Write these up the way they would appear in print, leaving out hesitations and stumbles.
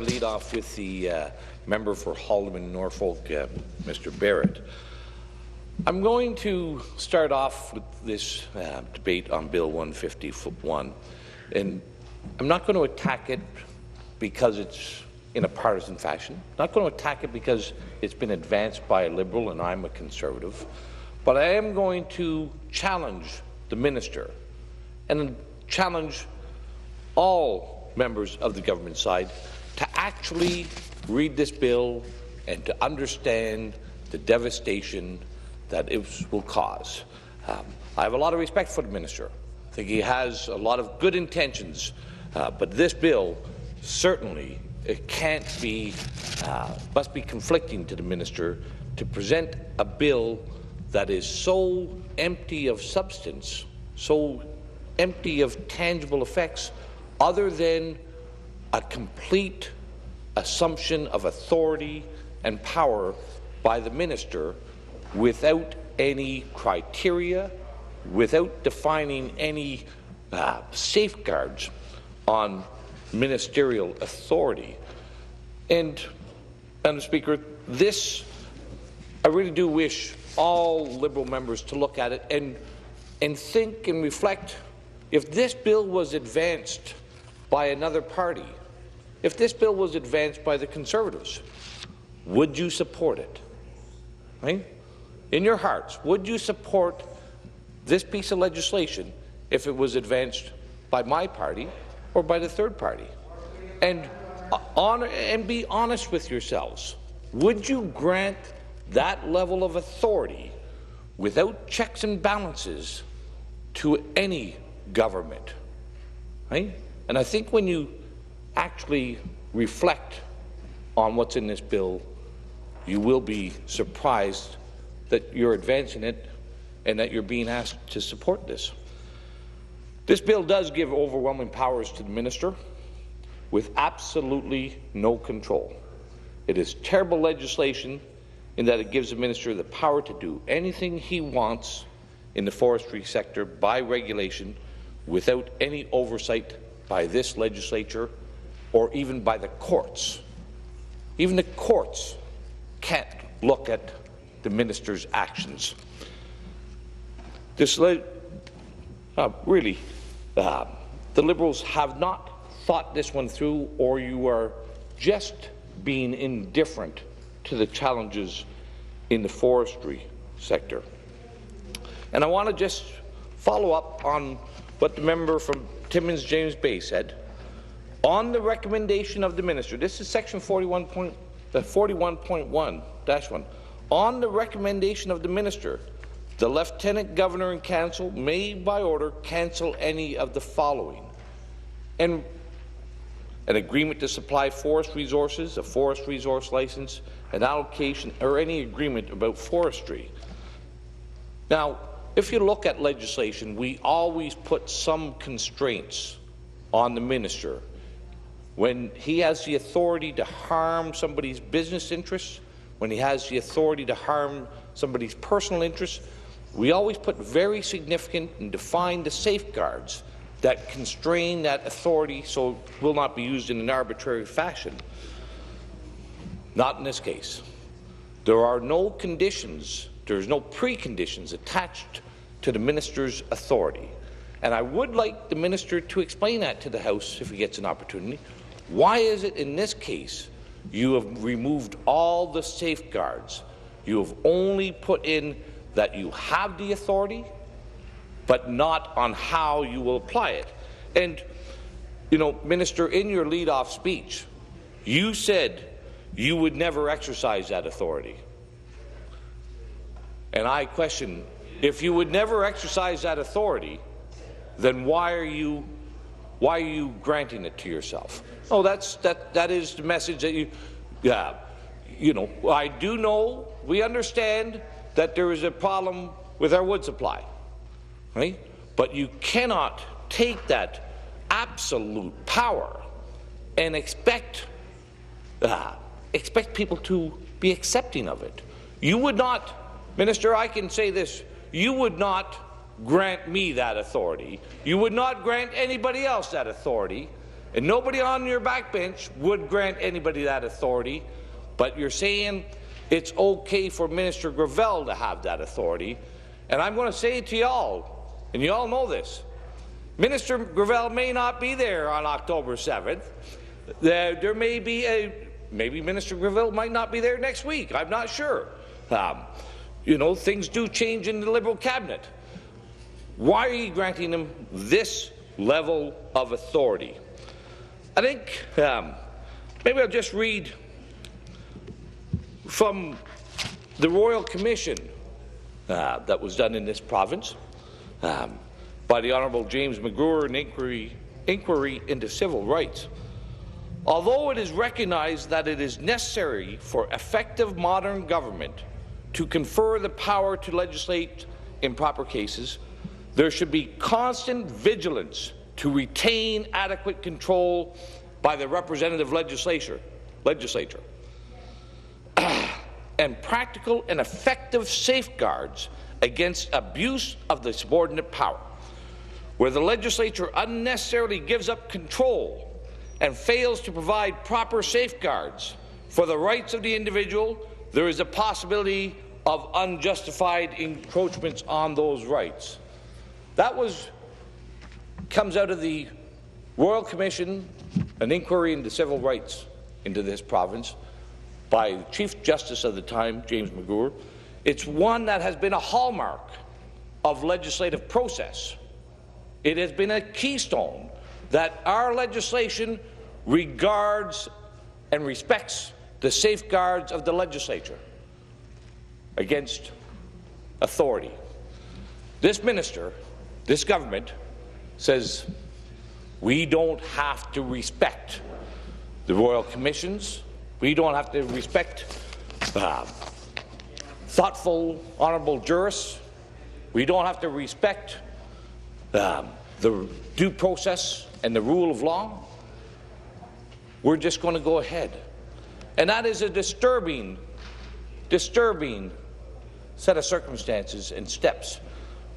Lead off with the member for Haldimand Norfolk, Mr. Barrett. I'm going to start off with this debate on Bill 151, and I'm not going to attack it because it's in a partisan fashion. I'm not going to attack it because it's been advanced by a Liberal and I'm a Conservative, but I am going to challenge the minister and challenge all members of the government side to actually read this bill and to understand the devastation that it will cause. I have a lot of respect for the minister. I think he has a lot of good intentions, but this bill certainly must be conflicting to the minister to present a bill that is so empty of substance, so empty of tangible effects, other than a complete assumption of authority and power by the minister without any criteria, without defining any safeguards on ministerial authority. And, Madam Speaker, I really do wish all Liberal members to look at it and think and reflect. If this bill was advanced by another party, if this bill was advanced by the Conservatives, would you support it? Right? In your hearts, would you support this piece of legislation if it was advanced by my party or by the third party? And be honest with yourselves. Would you grant that level of authority without checks and balances to any government? Right? And I think when you actually reflect on what's in this bill, you will be surprised that you're advancing it and that you're being asked to support this. This bill does give overwhelming powers to the minister with absolutely no control. It is terrible legislation in that it gives the minister the power to do anything he wants in the forestry sector by regulation without any oversight by this legislature or even by the courts. Even the courts can't look at the minister's actions. The Liberals have not thought this one through, or you are just being indifferent to the challenges in the forestry sector. And I want to just follow up on what the member from Timmins James Bay said. On the recommendation of the minister, this is section 41.1-1. On the recommendation of the minister, the Lieutenant Governor and Council may, by order, cancel any of the following: and an agreement to supply forest resources, a forest resource license, an allocation, or any agreement about forestry. Now, if you look at legislation, we always put some constraints on the minister. When he has the authority to harm somebody's business interests, when he has the authority to harm somebody's personal interests, we always put very significant and define the safeguards that constrain that authority so it will not be used in an arbitrary fashion. Not in this case. There are no conditions, there's no preconditions attached to the minister's authority. And I would like the minister to explain that to the House if he gets an opportunity. Why is it in this case you have removed all the safeguards? You have only put in that you have the authority, but not on how you will apply it. And, you know, Minister, in your lead-off speech, you said you would never exercise that authority. And I question, if you would never exercise that authority, then why are you granting it to yourself? Oh, that is the message that you know, I do know, we understand that there is a problem with our wood supply, right? But you cannot take that absolute power and expect people to be accepting of it. You would not, Minister, I can say this, you would not grant me that authority. You would not grant anybody else that authority. And nobody on your backbench would grant anybody that authority, but you're saying it's okay for Minister Gravel to have that authority. And I'm going to say it to y'all, and you all know this, Minister Gravel may not be there on October 7th. There may be maybe Minister Gravel might not be there next week. I'm not sure. You know, things do change in the Liberal cabinet. Why are you granting him this level of authority? I think maybe I'll just read from the Royal Commission that was done in this province by the Honourable James McGuinty, an inquiry into civil rights. Although it is recognized that it is necessary for effective modern government to confer the power to legislate in proper cases, there should be constant vigilance to retain adequate control by the representative legislature and practical and effective safeguards against abuse of the subordinate power. Where the legislature unnecessarily gives up control and fails to provide proper safeguards for the rights of the individual, there is a possibility of unjustified encroachments on those rights. That comes out of the Royal Commission, an inquiry into civil rights into this province by the Chief Justice of the time, James McGuinty. It's one that has been a hallmark of legislative process. It has been a keystone that our legislation regards and respects the safeguards of the legislature against authority. This minister, this government, says we don't have to respect the Royal Commissions, we don't have to respect thoughtful, honourable jurists, we don't have to respect the due process and the rule of law. We're just going to go ahead. And that is a disturbing set of circumstances and steps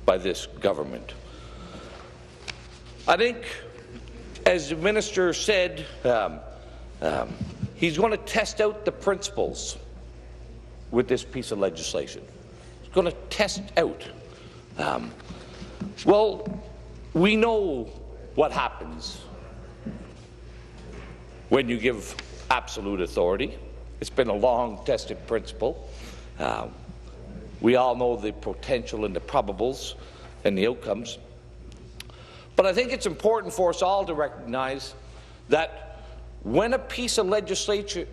by this government. I think, as the minister said, he's going to test out the principles with this piece of legislation. He's going to test out. Well, we know what happens when you give absolute authority. It's been a long-tested principle. We all know the potential and the probables and the outcomes. But I think it's important for us all to recognize that when a piece of legislation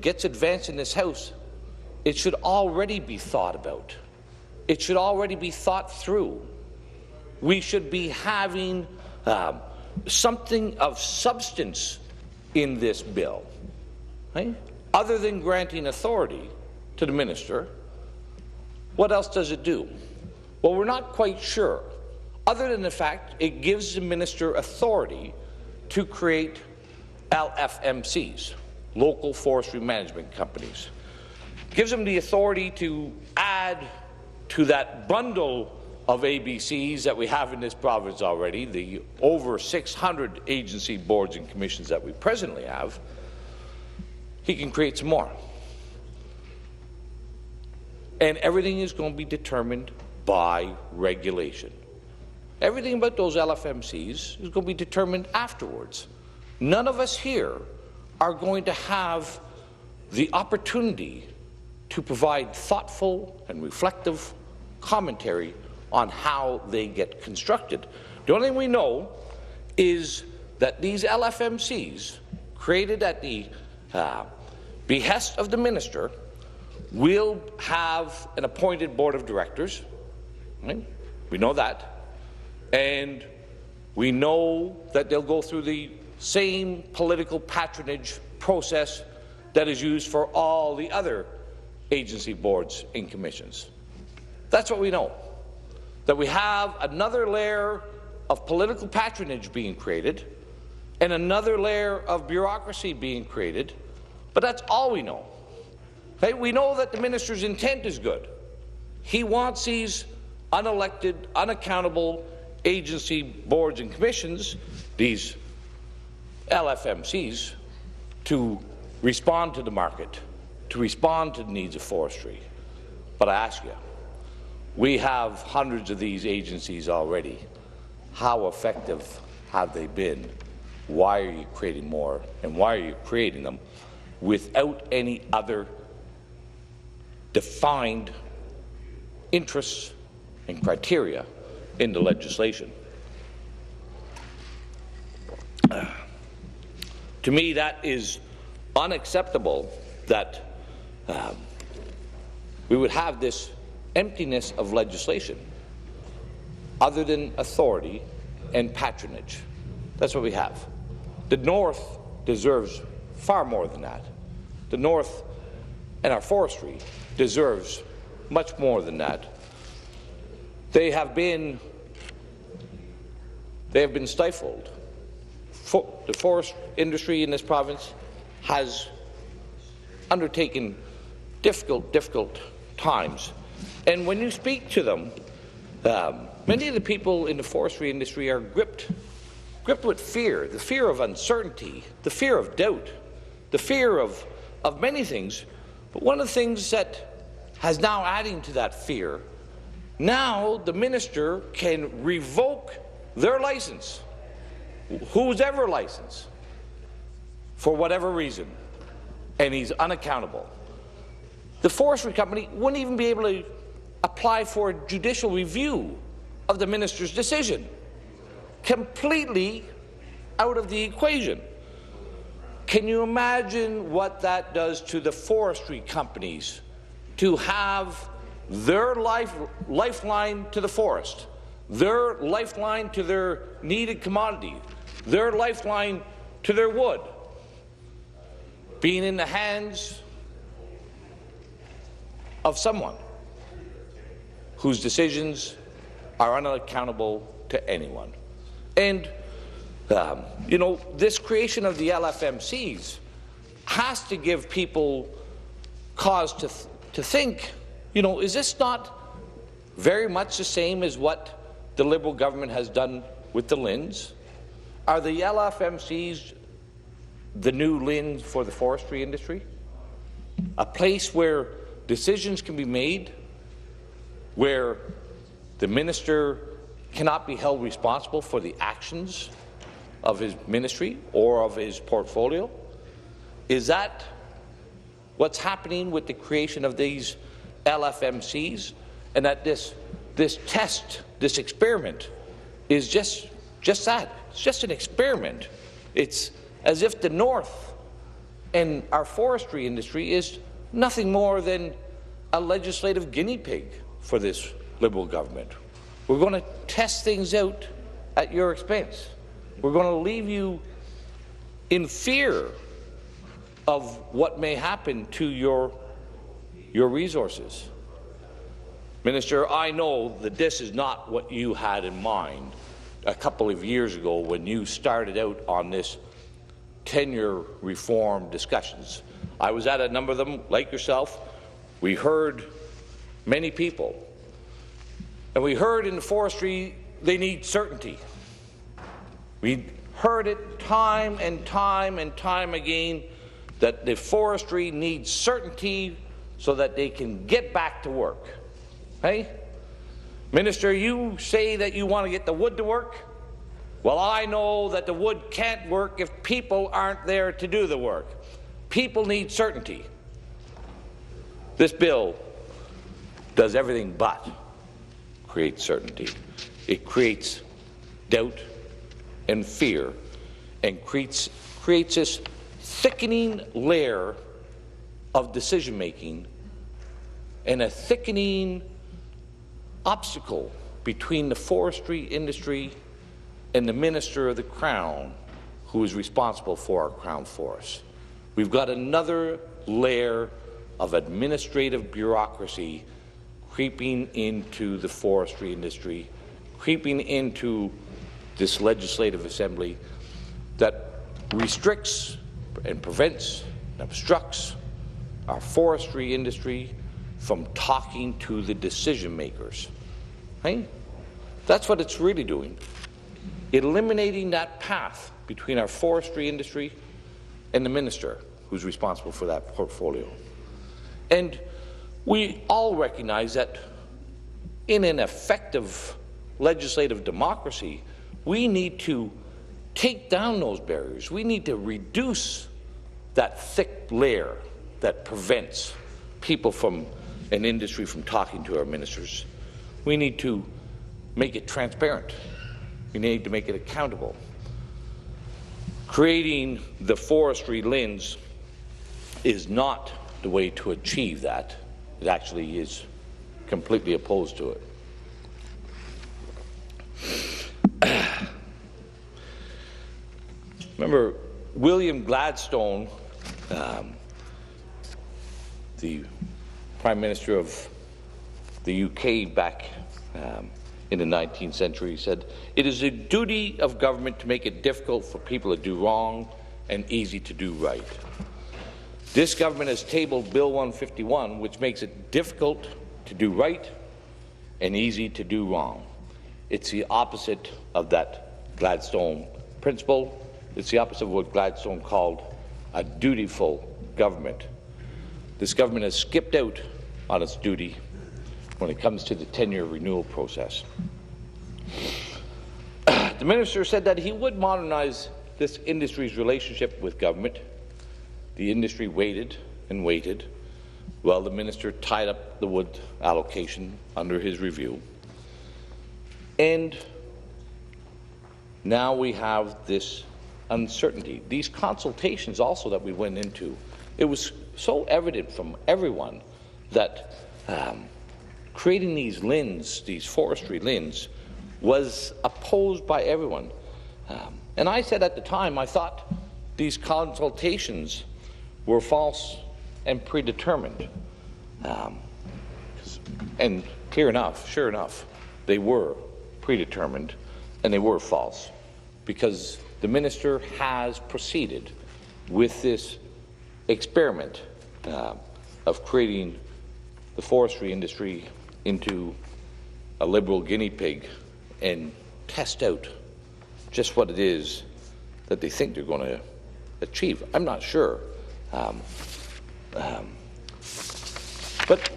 gets advanced in this House, it should already be thought about. It should already be thought through. We should be having something of substance in this bill, right? Other than granting authority to the minister. What else does it do? Well, we're not quite sure, other than the fact it gives the minister authority to create LFMCs, local forestry management companies. Gives them the authority to add to that bundle of ABCs that we have in this province already, the over 600 agency boards and commissions that we presently have. He can create some more. And everything is going to be determined by regulation. Everything about those LFMCs is going to be determined afterwards. None of us here are going to have the opportunity to provide thoughtful and reflective commentary on how they get constructed. The only thing we know is that these LFMCs, created at the behest of the minister, will have an appointed board of directors. Right? We know that. And we know that they'll go through the same political patronage process that is used for all the other agency boards and commissions. That's what we know. That we have another layer of political patronage being created and another layer of bureaucracy being created, but that's all we know. Okay? We know that the minister's intent is good. He wants these unelected, unaccountable agency boards and commissions, these LFMCs to respond to the market, to respond to the needs of forestry. But I ask you, we have hundreds of these agencies already. How effective have they been? Why are you creating more? And why are you creating them without any other defined interests and criteria in the legislation? To me, that is unacceptable, that we would have this emptiness of legislation other than authority and patronage. That's what we have. The North deserves far more than that. The North and our forestry deserves much more than that. They have been stifled. The forest industry in this province has undertaken difficult times. And when you speak to them, many of the people in the forestry industry are gripped with fear, the fear of uncertainty, the fear of doubt, the fear of many things. But one of the things that has now adding to that fear, now the minister can revoke their license, whose ever license, for whatever reason, and he's unaccountable. The forestry company wouldn't even be able to apply for a judicial review of the minister's decision. Completely out of the equation. Can you imagine what that does to the forestry companies to have their lifeline to the forest, their lifeline to their needed commodity, their lifeline to their wood, being in the hands of someone whose decisions are unaccountable to anyone? And you know, this creation of the LFMCs has to give people cause to think, you know, is this not very much the same as what the Liberal government has done with the LINs? Are the LFMCs the new LINs for the forestry industry? A place where decisions can be made, where the minister cannot be held responsible for the actions of his ministry or of his portfolio? Is that what's happening with the creation of these LFMCs, and that this test, this experiment, is just that? It's just an experiment. It's as if the North and our forestry industry is nothing more than a legislative guinea pig for this Liberal government. We're going to test things out at your expense. We're going to leave you in fear of what may happen to your resources. Minister, I know that this is not what you had in mind a couple of years ago when you started out on this tenure reform discussions. I was at a number of them, like yourself. We heard many people. And we heard in the forestry they need certainty. We heard it time and time and time again that the forestry needs certainty so that they can get back to work. Hey? Minister, you say that you want to get the wood to work. Well, I know that the wood can't work if people aren't there to do the work. People need certainty. This bill does everything but create certainty. It creates doubt and fear, and creates this thickening layer of decision-making and a thickening obstacle between the forestry industry and the Minister of the Crown, who is responsible for our Crown forests. We've got another layer of administrative bureaucracy creeping into the forestry industry, creeping into this legislative assembly that restricts and prevents and obstructs our forestry industry from talking to the decision makers. Right? That's what it's really doing. eliminating that path between our forestry industry and the minister who's responsible for that portfolio. And we all recognize that in an effective legislative democracy, we need to take down those barriers. We need to reduce that thick layer that prevents people from an industry from talking to our ministers. We need to make it transparent. We need to make it accountable. Creating the forestry lens is not the way to achieve that. It actually is completely opposed to it. Remember, William Gladstone, the Prime Minister of the UK back in the 19th century, said, "It is a duty of government to make it difficult for people to do wrong and easy to do right." This government has tabled Bill 151, which makes it difficult to do right and easy to do wrong. It's the opposite of that Gladstone principle. It's the opposite of what Gladstone called a dutiful government. This government has skipped out on its duty when it comes to the 10-year renewal process. The minister said that he would modernize this industry's relationship with government. The industry waited and waited while the minister tied up the wood allocation under his review. And now we have this uncertainty. These consultations also that we went into, it was so evident from everyone that creating these liens, these forestry liens, was opposed by everyone. And I said at the time, I thought these consultations were false and predetermined. And sure enough, they were predetermined and they were false, because the minister has proceeded with this experiment of creating the forestry industry into a Liberal guinea pig and test out just what it is that they think they're going to achieve. I'm not sure. But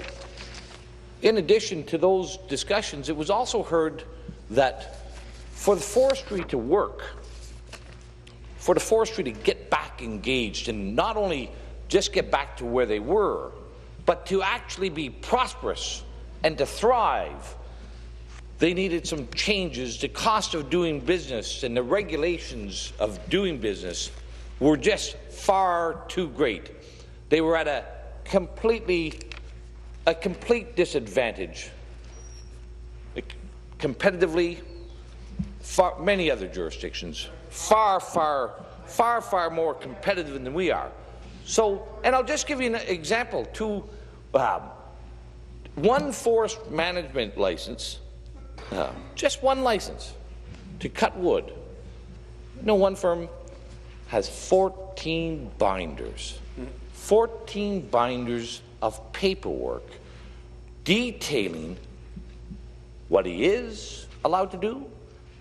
in addition to those discussions, it was also heard that for the forestry to work, for the forestry to get back engaged and not only just get back to where they were, but to actually be prosperous and to thrive, they needed some changes. The cost of doing business and the regulations of doing business were just far too great. They were at a complete disadvantage competitively. Many other jurisdictions far more competitive than we are. So, and I'll just give you an example. One forest management license, just one license to cut wood. One firm has 14 binders. 14 binders of paperwork detailing what he is allowed to do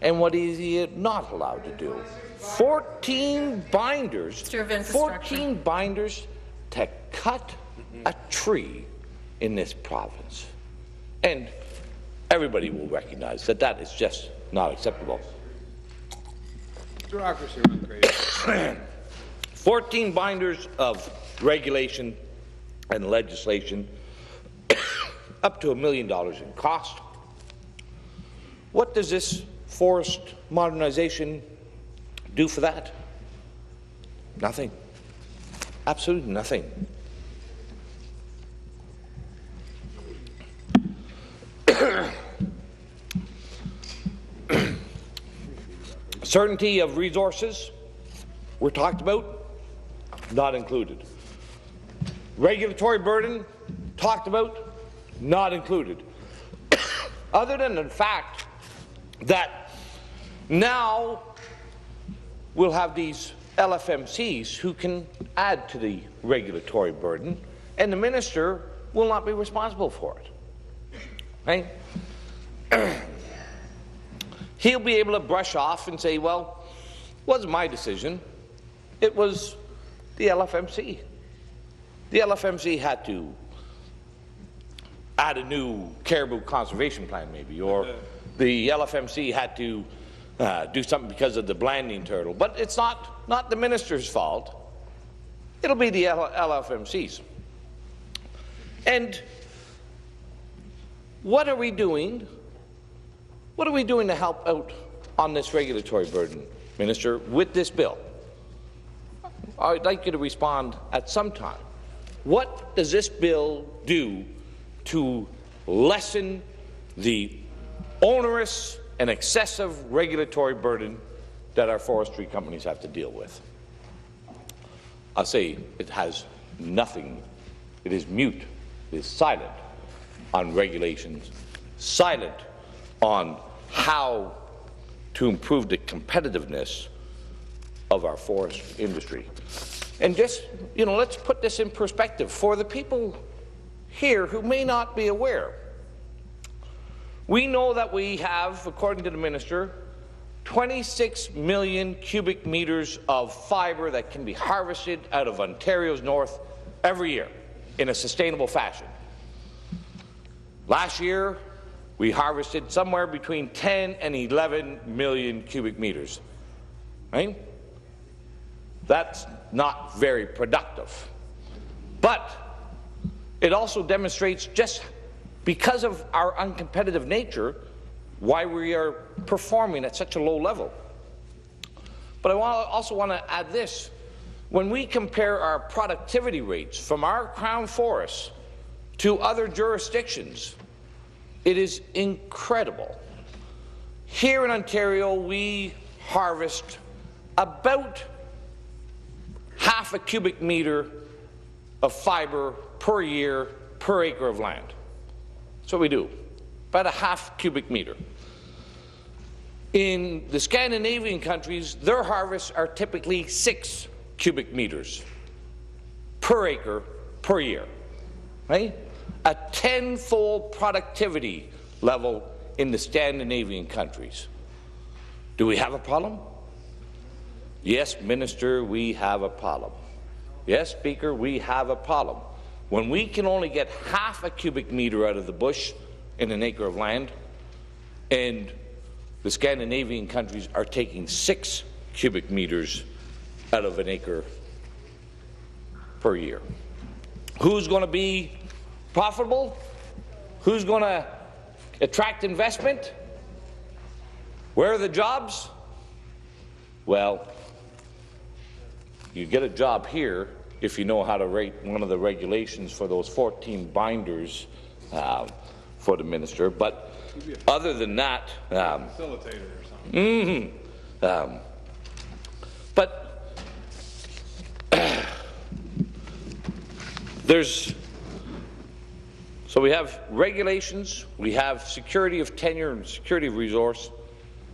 and what he is not allowed to do. 14 binders. 14 binders to cut a tree in this province. And everybody will recognize that that is just not acceptable. Bureaucracy, 14 binders of regulation and legislation, up to $1 million in cost. What does this forest modernization do for that? Nothing. Absolutely nothing. Certainty of resources were talked about, not included. Regulatory burden talked about, not included. Other than the fact that now we'll have these LFMCs who can add to the regulatory burden, and the minister will not be responsible for it. Right? he'll be able to brush off and say, well, it wasn't my decision, it was the LFMC. The LFMC had to add a new caribou conservation plan maybe, or the LFMC had to do something because of the blanding turtle. But it's not the minister's fault. It'll be the LFMC's. And what are we doing? What are we doing to help out on this regulatory burden, Minister, with this bill? I'd like you to respond at some time. What does this bill do to lessen the onerous and excessive regulatory burden that our forestry companies have to deal with? I'll say it has nothing. It is mute. It is silent on regulations, silent on how to improve the competitiveness of our forest industry. And just, let's put this in perspective for the people here who may not be aware. We know that we have, according to the minister, 26 million cubic meters of fibre that can be harvested out of Ontario's north every year in a sustainable fashion. Last year, we harvested somewhere between 10 and 11 million cubic meters. Right? That's not very productive. But it also demonstrates, just because of our uncompetitive nature, why we are performing at such a low level. But I also want to add this. When we compare our productivity rates from our Crown forests to other jurisdictions, it is incredible. Here in Ontario, we harvest about half a cubic meter of fibre per year per acre of land. That's what we do, about a half cubic meter. In the Scandinavian countries, their harvests are typically 6 cubic meters per acre per year, right? A 10-fold productivity level in the Scandinavian countries. Do we have a problem? Yes, Minister, we have a problem. Yes, Speaker, we have a problem. When we can only get half a cubic meter out of the bush in an acre of land, and the Scandinavian countries are taking 6 cubic meters out of an acre per year. Who's going to be profitable? Who's going to attract investment? Where are the jobs? Well, you get a job here if you know how to rate one of the regulations for those 14 binders for the minister. But other than that, facilitator or something. But so we have regulations, we have security of tenure and security of resource,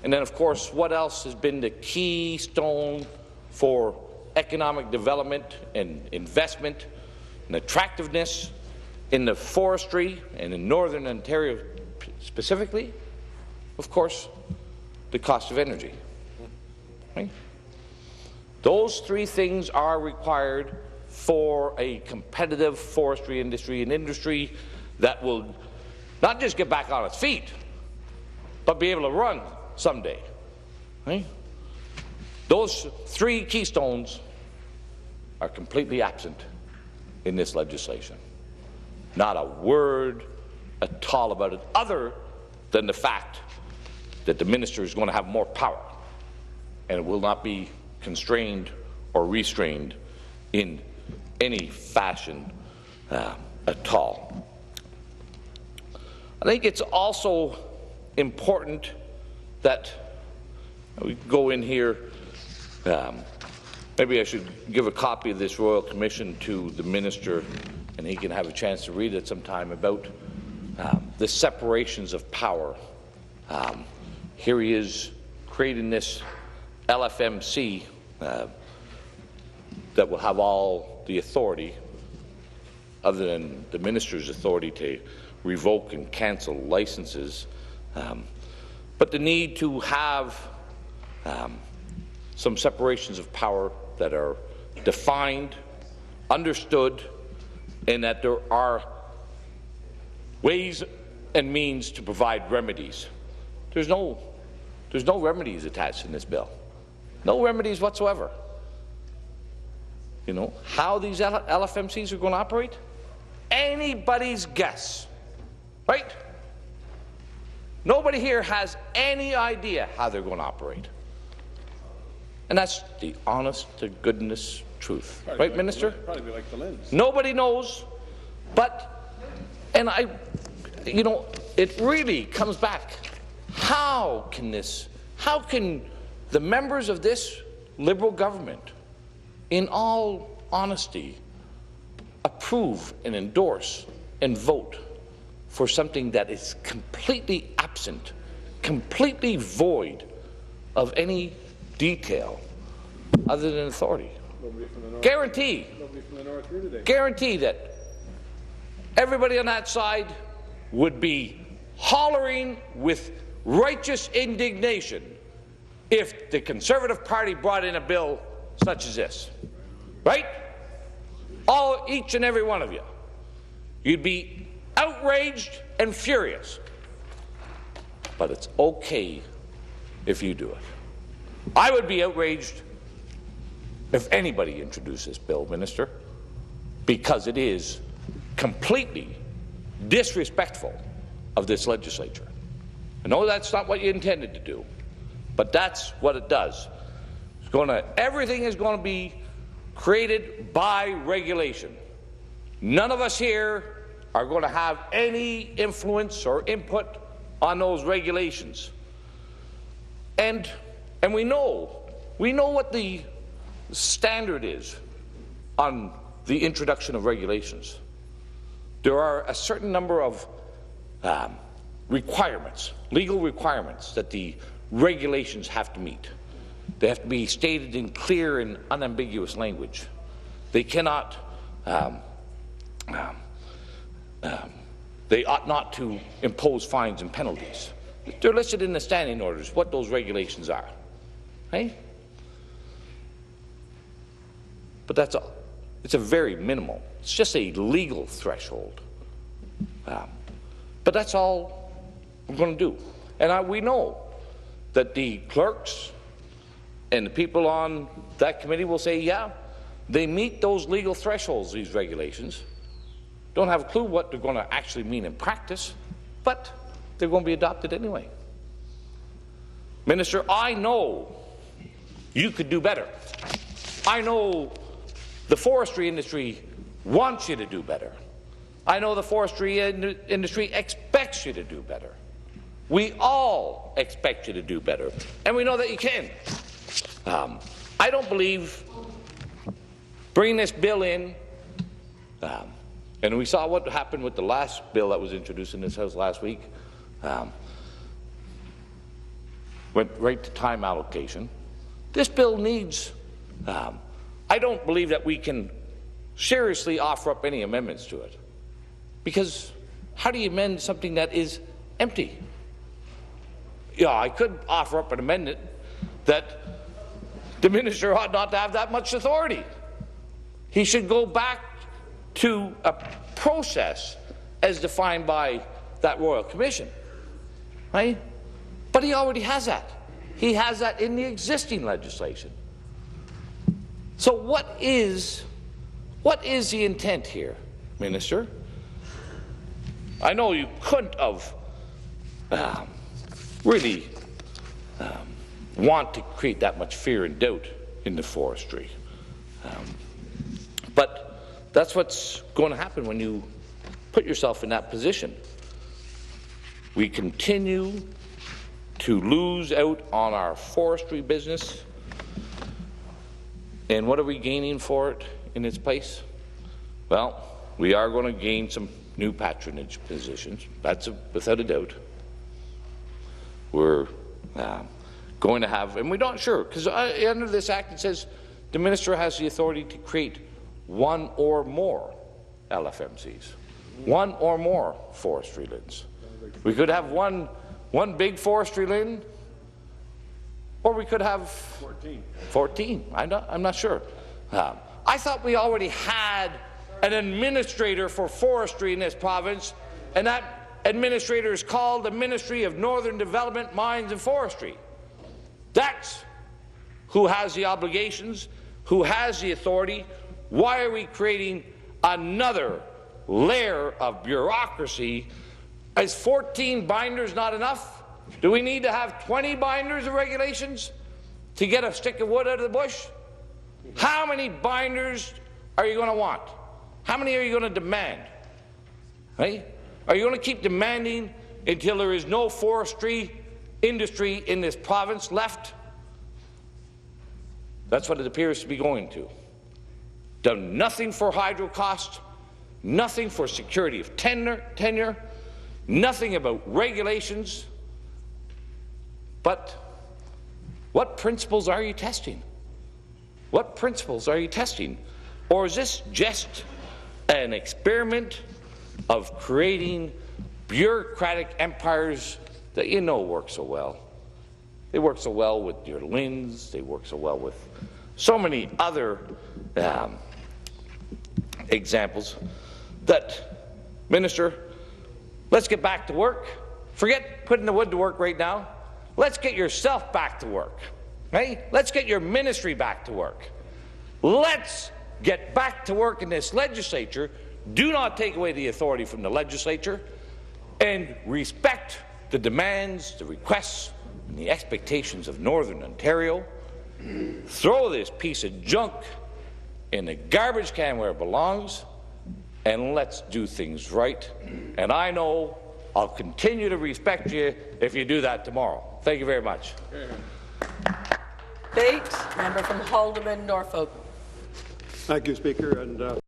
and then of course what else has been the keystone for economic development and investment and attractiveness in the forestry and in Northern Ontario specifically? Of course, the cost of energy. Right? Those 3 things are required for a competitive forestry industry, an industry that will not just get back on its feet, but be able to run someday. Right? Those 3 keystones are completely absent in this legislation. Not a word at all about it, other than the fact that the minister is going to have more power, and it will not be constrained or restrained in any fashion at all. I think it's also important that we go in here. Maybe I should give a copy of this Royal Commission to the minister, and he can have a chance to read it sometime, about the separations of power. Here he is creating this LFMC that will have all the authority, other than the minister's authority to revoke and cancel licenses. but the need to have some separations of power that are defined, understood, and that there are ways and means to provide remedies. There's no remedies attached in this bill. No remedies whatsoever. You know, how these LFMCs are going to operate? Anybody's guess, right? Nobody here has any idea how they're going to operate. And that's the honest to goodness truth. Probably right, Minister? Probably be like the lens. Nobody knows, but, and you know, it really comes back. How can the members of this Liberal government, in all honesty, approve and endorse and vote for something that is completely absent, completely void of any detail other than authority? Guarantee that everybody on that side would be hollering with righteous indignation if the Conservative Party brought in a bill such as this. Right? Each and every one of you. You'd be outraged and furious. But it's okay if you do it. I would be outraged if anybody introduced this bill, Minister, because it is completely disrespectful of this legislature. I know that's not what you intended to do, but that's what it does. Everything is going to be created by regulation. None of us here are going to have any influence or input on those regulations. And we know what the standard is on the introduction of regulations. There are a certain number of requirements, legal requirements, that the regulations have to meet. They have to be stated in clear and unambiguous language. They cannot, they ought not to impose fines and penalties. They're listed in the standing orders what those regulations are. Right? But that's all. It's a very minimal. It's just a legal threshold. But that's all we're going to do. And we know that the clerks and the people on that committee will say, yeah, they meet those legal thresholds, these regulations. Don't have a clue what they're going to actually mean in practice, but they're going to be adopted anyway. Minister, I know you could do better. I know the forestry industry wants you to do better. I know the forestry industry expects you to do better. We all expect you to do better, and we know that you can. I don't believe bringing this bill in, and we saw what happened with the last bill that was introduced in this House last week, went right to time allocation. This bill needs, I don't believe that we can seriously offer up any amendments to it, because how do you amend something that is empty? Yeah, I could offer up an amendment that the minister ought not to have that much authority. He should go back to a process as defined by that Royal Commission, right? But he already has that. He has that in the existing legislation. So what is the intent here, Minister? I know you couldn't have really want to create that much fear and doubt in the forestry. But that's what's going to happen when you put yourself in that position. We continue to lose out on our forestry business. And what are we gaining for it in its place? Well, we are going to gain some new patronage positions. That's without a doubt. We're going to have, and we're not sure, because under this act it says the minister has the authority to create one or more LFMCs, one or more forestry lands. We could have one one big forestry land, or we could have 14. I'm not sure. I thought we already had an administrator for forestry in this province, and that administrator is called the Ministry of Northern Development, Mines and Forestry. That's who has the obligations, who has the authority. Why are we creating another layer of bureaucracy? Is 14 binders not enough? Do we need to have 20 binders of regulations to get a stick of wood out of the bush? How many binders are you going to want? How many are you going to demand? Right? Are you going to keep demanding until there is no forestry industry in this province left? That's what it appears to be going to. Done nothing for hydro cost, nothing for security of tenure, nothing about regulations. But what principles are you testing? What principles are you testing? Or is this just an experiment of creating bureaucratic empires that you know work so well? They work so well with your LINs, they work so well with so many other examples that, Minister, let's get back to work. Forget putting the wood to work right now. Let's get yourself back to work. Right? Let's get your ministry back to work. Let's get back to work in this legislature. Do not take away the authority from the legislature, and respect the demands, the requests, and the expectations of Northern Ontario. Throw this piece of junk in the garbage can where it belongs, and let's do things right. And I know I'll continue to respect you if you do that tomorrow. Thank you very much. Debate, member from Haldimand, Norfolk. Thank you, Speaker. And